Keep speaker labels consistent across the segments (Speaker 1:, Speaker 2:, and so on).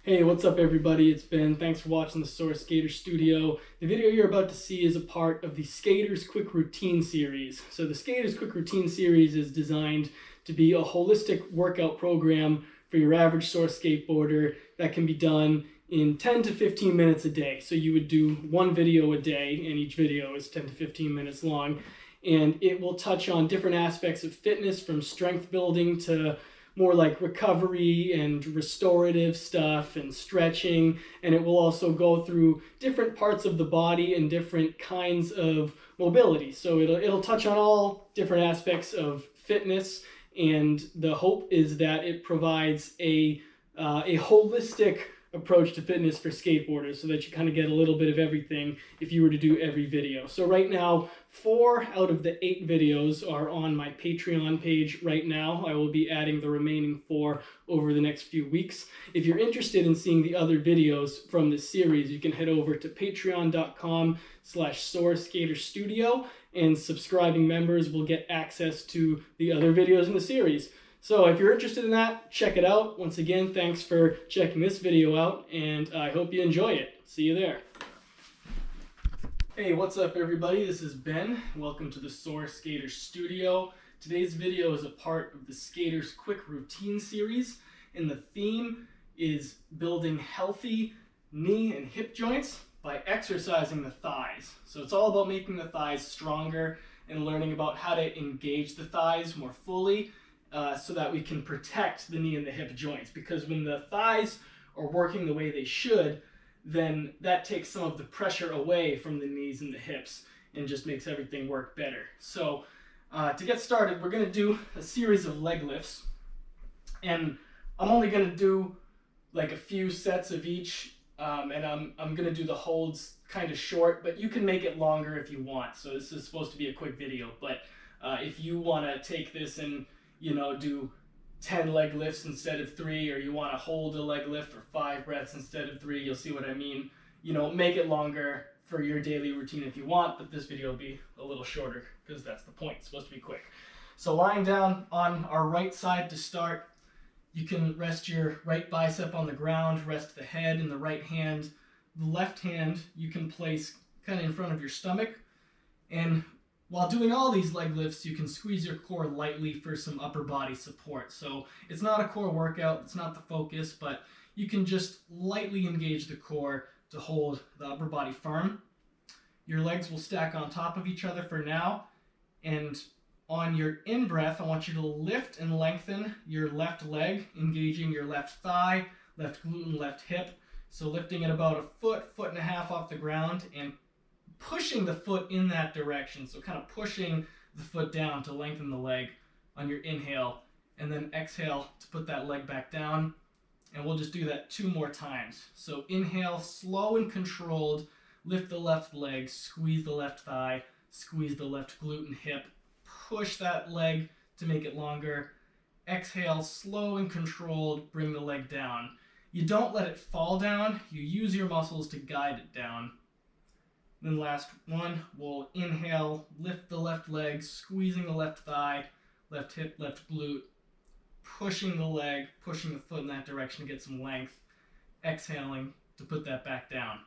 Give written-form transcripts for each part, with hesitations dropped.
Speaker 1: Hey, what's up everybody? It's Ben. Thanks for watching the Source Skater Studio. The video you're about to see is a part of the Skaters Quick Routine series. So the Skaters Quick Routine series is designed to be a holistic workout program for your average Source skateboarder that can be done in 10 to 15 minutes a day. So you would do one video a day, and each video is 10 to 15 minutes long. And it will touch on different aspects of fitness, from strength building to more like recovery and restorative stuff and stretching, and it will also go through different parts of the body and different kinds of mobility. So it'll touch on all different aspects of fitness, and the hope is that it provides a holistic approach to fitness for skateboarders, so that you kind of get a little bit of everything if you were to do every video. So right now, 4 out of the 8 videos are on my Patreon page right now. I will be adding the remaining 4 over the next few weeks. If you're interested in seeing the other videos from this series, you can head over to patreon.com/SourceSkaterStudio, and subscribing members will get access to the other videos in the series. So if you're interested in that, check it out. Once again, thanks for checking this video out, and I hope you enjoy it. See you there. Hey, what's up everybody? This is Ben. Welcome to the Source Skater Studio. Today's video is a part of the Skaters Quick Routine series, and the theme is building healthy knee and hip joints by exercising the thighs. So it's all about making the thighs stronger and learning about how to engage the thighs more fully, so that we can protect the knee and the hip joints. Because when the thighs are working the way they should, then that takes some of the pressure away from the knees and the hips and just makes everything work better. So to get started, we're going to do a series of leg lifts, and I'm only going to do like a few sets of each, and I'm going to do the holds kind of short, but you can make it longer if you want. So this is supposed to be a quick video, but if you want to take this and do 10 leg lifts instead of 3, or you want to hold a leg lift for 5 breaths instead of 3, you'll see what I mean. Make it longer for your daily routine if you want, but this video will be a little shorter because that's the point. It's supposed to be quick. So lying down on our right side to start, you can rest your right bicep on the ground, rest the head in the right hand. The left hand you can place kind of in front of your stomach, and while doing all these leg lifts, you can squeeze your core lightly for some upper body support. So it's not a core workout, it's not the focus, but you can just lightly engage the core to hold the upper body firm. Your legs will stack on top of each other for now, and on your in-breath, I want you to lift and lengthen your left leg, engaging your left thigh, left glute, and left hip. So lifting it about a foot, foot and a half off the ground, and pushing the foot in that direction. So kind of pushing the foot down to lengthen the leg on your inhale, and then exhale to put that leg back down. And we'll just do that 2 more times. So inhale, slow and controlled, lift the left leg, squeeze the left thigh, squeeze the left glute and hip, push that leg to make it longer. Exhale, slow and controlled, bring the leg down. You don't let it fall down, you use your muscles to guide it down. Then last one, we'll inhale, lift the left leg, squeezing the left thigh, left hip, left glute, pushing the leg, pushing the foot in that direction to get some length, exhaling to put that back down.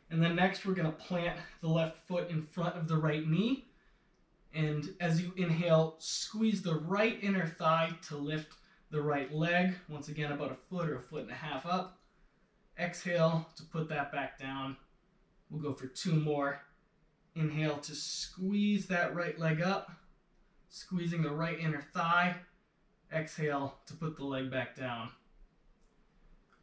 Speaker 1: And then next we're going to plant the left foot in front of the right knee, and as you inhale, squeeze the right inner thigh to lift the right leg, once again about a foot or a foot and a half up. Exhale to put that back down. We'll go for 2 more. Inhale to squeeze that right leg up, squeezing the right inner thigh. Exhale to put the leg back down.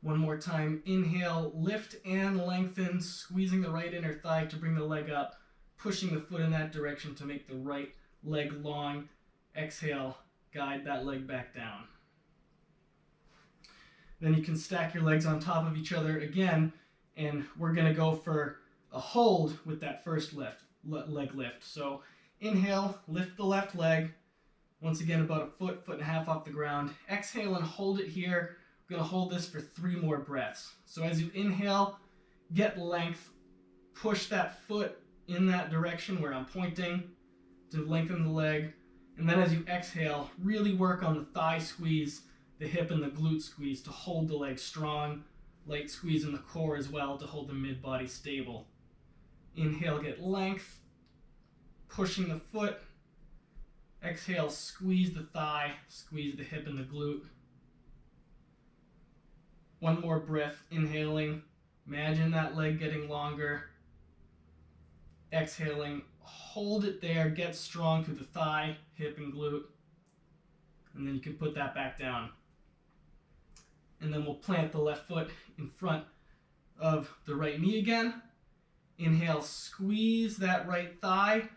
Speaker 1: One more time. Inhale, lift and lengthen, squeezing the right inner thigh to bring the leg up, pushing the foot in that direction to make the right leg long. Exhale, guide that leg back down. Then you can stack your legs on top of each other again, and we're going to go for a hold with that first leg lift. So inhale, lift the left leg, once again about a foot, foot and a half off the ground. Exhale and hold it here. We're going to hold this for 3 more breaths. So as you inhale, get length, push that foot in that direction where I'm pointing to lengthen the leg. And then as you exhale, really work on the thigh squeeze the hip and the glute squeeze to hold the leg strong. Light squeeze in the core as well to hold the mid-body stable. Inhale, get length, pushing the foot. Exhale, squeeze the thigh, squeeze the hip and the glute. One more breath, inhaling. Imagine that leg getting longer. Exhaling, hold it there, get strong through the thigh, hip, and glute. And then you can put that back down. And then we'll plant the left foot in front of the right knee again. Inhale, squeeze that right thigh,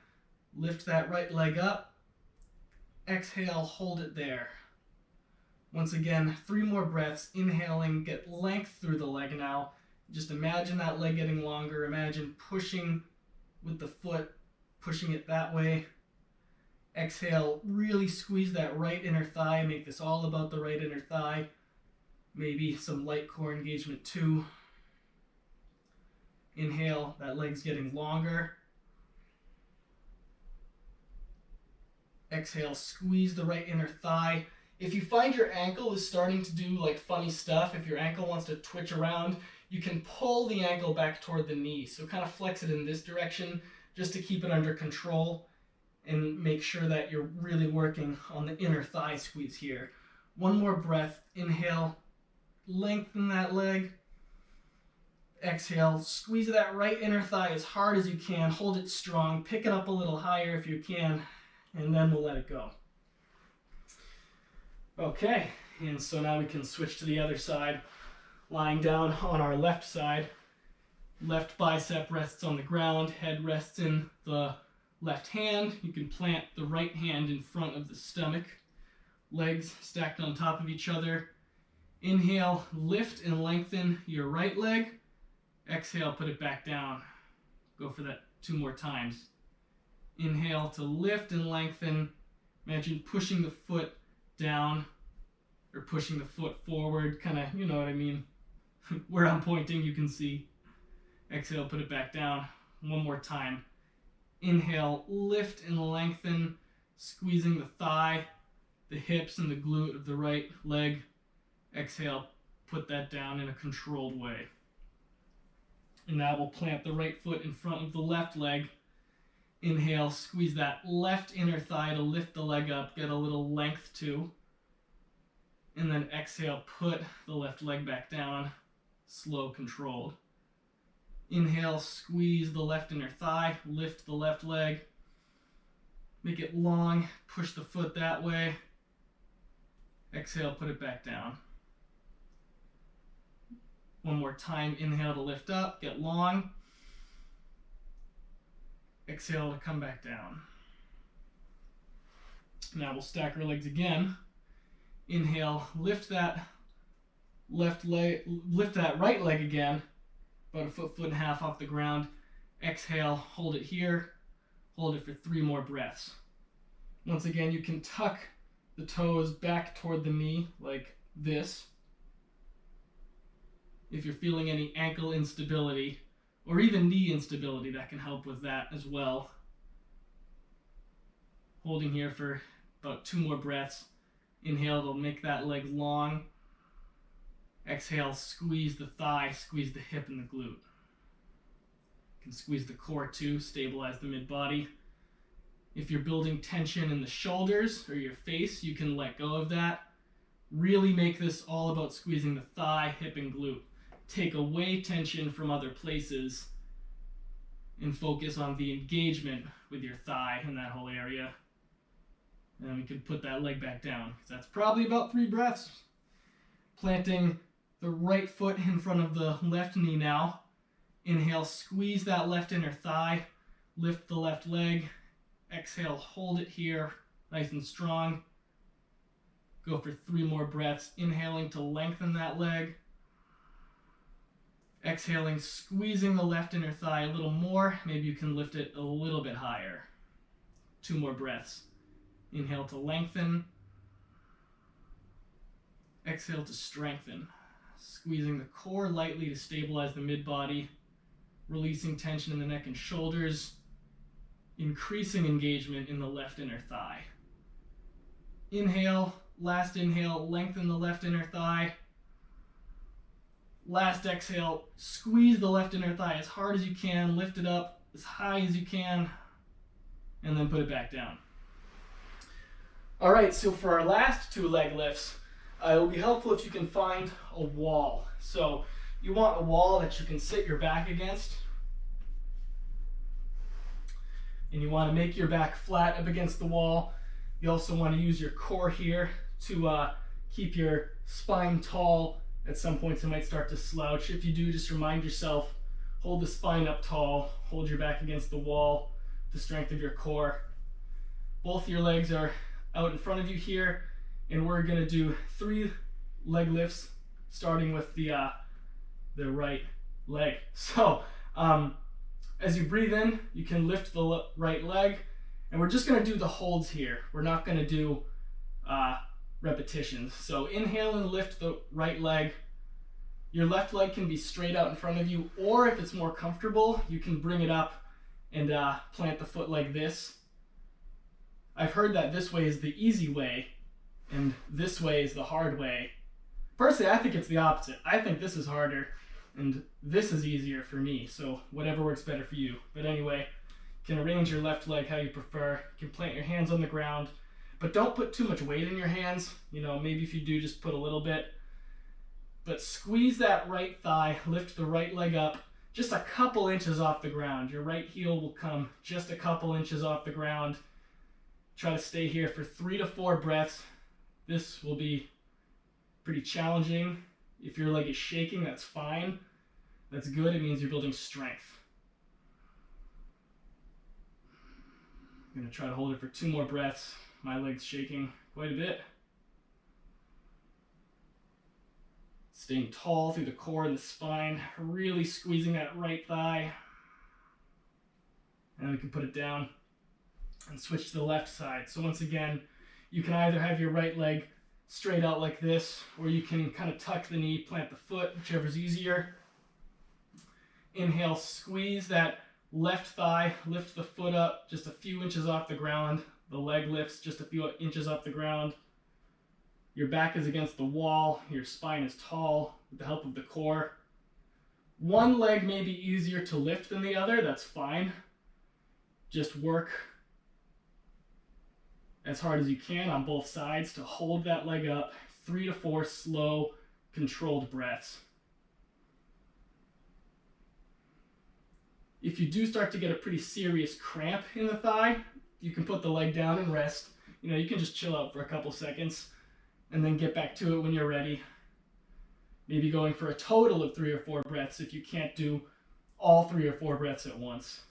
Speaker 1: lift that right leg up. Exhale, hold it there. Once again, 3 more breaths. Inhaling, get length through the leg now. Just imagine that leg getting longer. Imagine pushing with the foot, pushing it that way. Exhale, really squeeze that right inner thigh. Make this all about the right inner thigh. Maybe some light core engagement too. Inhale, that leg's getting longer. Exhale, squeeze the right inner thigh. If you find your ankle is starting to do like funny stuff, if your ankle wants to twitch around, you can pull the ankle back toward the knee. So kind of flex it in this direction just to keep it under control and make sure that you're really working on the inner thigh squeeze here. One more breath. Inhale, lengthen that leg. Exhale, squeeze that right inner thigh as hard as you can. Hold it strong. Pick it up a little higher if you can, and then we'll let it go. Okay, and so now we can switch to the other side. Lying down on our left side, left bicep rests on the ground, head rests in the left hand. You can plant the right hand in front of the stomach, legs stacked on top of each other. Inhale, lift and lengthen your right leg. Exhale, put it back down. Go for that 2 more times. Inhale to lift and lengthen. Imagine pushing the foot down or pushing the foot forward, kind of, you know what I mean. Where I'm pointing, you can see. Exhale, put it back down. 1 more time. Inhale, lift and lengthen, squeezing the thigh, the hips, and the glute of the right leg. Exhale, put that down in a controlled way. And now we'll plant the right foot in front of the left leg. Inhale, squeeze that left inner thigh to lift the leg up, get a little length too. And then exhale, put the left leg back down, slow, controlled. Inhale, squeeze the left inner thigh, lift the left leg, make it long, push the foot that way. Exhale, put it back down. 1 more time, inhale to lift up, get long. Exhale to come back down. Now we'll stack our legs again. Inhale, lift that left leg, lift that right leg again, about a foot and a half off the ground. Exhale, hold it here, hold it for 3 more breaths. Once again, you can tuck the toes back toward the knee like this. If you're feeling any ankle instability or even knee instability, that can help with that as well. Holding here for about 2 more breaths. Inhale to make that leg long. Exhale, squeeze the thigh, squeeze the hip and the glute. You can squeeze the core too, stabilize the mid-body. If you're building tension in the shoulders or your face, you can let go of that. Really make this all about squeezing the thigh, hip, and glute. Take away tension from other places and focus on the engagement with your thigh in that whole area. And then we can put that leg back down. That's probably about 3 breaths. Planting the right foot in front of the left knee now. Inhale, squeeze that left inner thigh, lift the left leg. Exhale, hold it here, nice and strong. Go for 3 more breaths, inhaling to lengthen that leg. Exhaling, squeezing the left inner thigh a little more. Maybe you can lift it a little bit higher. 2 more breaths. Inhale to lengthen. Exhale to strengthen. Squeezing the core lightly to stabilize the mid-body. Releasing tension in the neck and shoulders. Increasing engagement in the left inner thigh. Inhale, Last inhale, lengthen the left inner thigh. Last exhale, squeeze the left inner thigh as hard as you can, lift it up as high as you can, and then put it back down. All right, so for our last 2 leg lifts, it will be helpful if you can find a wall. So you want a wall that you can sit your back against. And you want to make your back flat up against the wall. You also want to use your core here to keep your spine tall. At some points it might start to slouch. If you do, just remind yourself, hold the spine up tall, hold your back against the wall, the strength of your core. Both your legs are out in front of you here, and we're going to do 3 leg lifts, starting with the right leg. So as you breathe in, you can lift the right leg, and we're just going to do the holds here. We're not going to do repetitions. So inhale and lift the right leg. Your left leg can be straight out in front of you, or if it's more comfortable, you can bring it up and plant the foot like this. I've heard that this way is the easy way, and this way is the hard way. Personally, I think it's the opposite. I think this is harder, and this is easier for me, so whatever works better for you. But anyway, you can arrange your left leg how you prefer. You can plant your hands on the ground, but don't put too much weight in your hands. You know, maybe if you do, just put a little bit. But squeeze that right thigh, lift the right leg up, just a couple inches off the ground. Your right heel will come just a couple inches off the ground. Try to stay here for 3 to 4 breaths. This will be pretty challenging. If your leg is shaking, that's fine. That's good. It means you're building strength. I'm going to try to hold it for 2 more breaths. My leg's shaking quite a bit. Staying tall through the core and the spine, really squeezing that right thigh. And then we can put it down and switch to the left side. So once again, you can either have your right leg straight out like this, or you can kind of tuck the knee, plant the foot, whichever's easier. Inhale, squeeze that left thigh, lift the foot up just a few inches off the ground. The leg lifts just a few inches off the ground. Your back is against the wall, your spine is tall with the help of the core. One leg may be easier to lift than the other, that's fine. Just work as hard as you can on both sides to hold that leg up. 3 to 4 slow, controlled breaths. If you do start to get a pretty serious cramp in the thigh, you can put the leg down and rest. You know, you can just chill out for a couple seconds and then get back to it when you're ready. Maybe going for a total of 3 or 4 breaths if you can't do all 3 or 4 breaths at once.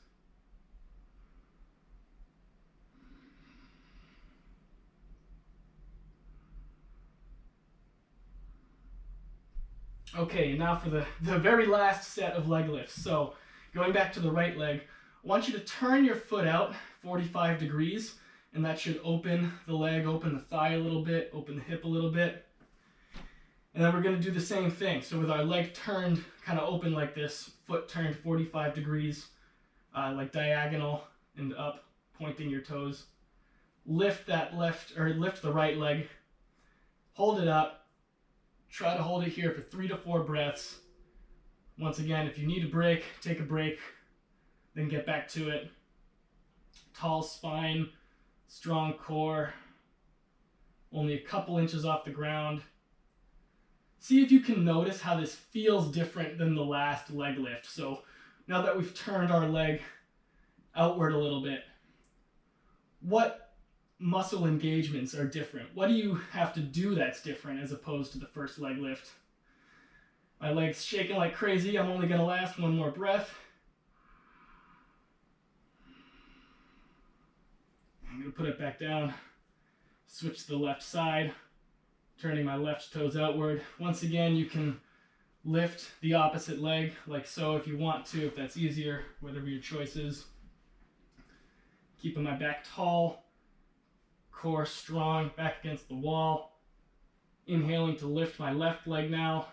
Speaker 1: Okay, now for the very last set of leg lifts. So going back to the right leg, I want you to turn your foot out 45 degrees, and that should open the leg, open the thigh a little bit, open the hip a little bit. And then we're going to do the same thing. So with our leg turned kind of open like this, foot turned 45 degrees, like diagonal and up, pointing your toes. Lift the right leg, hold it up. Try to hold it here for 3 to 4 breaths. Once again, if you need a break, take a break, then get back to it. Tall spine, strong core, only a couple inches off the ground. See if you can notice how this feels different than the last leg lift. So now that we've turned our leg outward a little bit, what muscle engagements are different? What do you have to do that's different as opposed to the first leg lift? My leg's shaking like crazy. I'm only going to last 1 more breath. I'm going to put it back down. Switch to the left side, turning my left toes outward. Once again, you can lift the opposite leg like so if you want to, if that's easier, whatever your choice is. Keeping my back tall, core strong, back against the wall. Inhaling to lift my left leg now,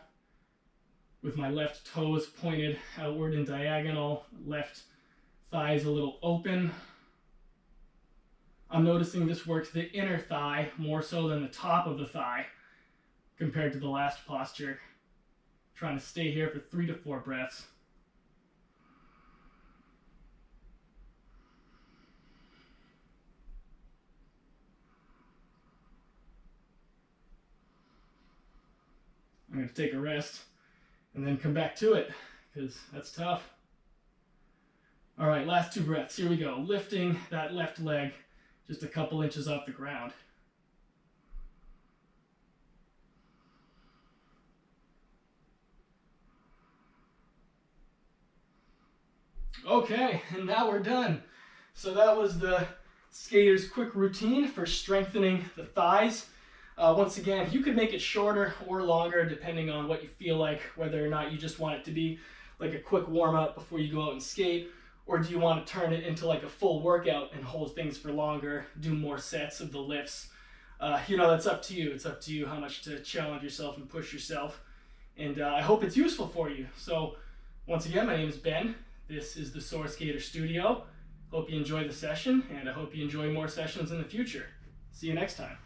Speaker 1: with my left toes pointed outward and diagonal, left thighs a little open. I'm noticing this works the inner thigh more so than the top of the thigh compared to the last posture. Trying to stay here for 3 to 4 breaths. I'm going to take a rest and then come back to it because that's tough. All right, last 2 breaths. Here we go. Lifting that left leg just a couple inches off the ground. Okay, and now we're done. So that was the skater's quick routine for strengthening the thighs. Once again, you could make it shorter or longer depending on what you feel like, whether or not you just want it to be like a quick warm-up before you go out and skate, or do you want to turn it into like a full workout and hold things for longer, do more sets of the lifts. That's up to you. It's up to you how much to challenge yourself and push yourself. And I hope it's useful for you. So once again, my name is Ben. This is the Sore Skater Studio. Hope you enjoy the session, and I hope you enjoy more sessions in the future. See you next time.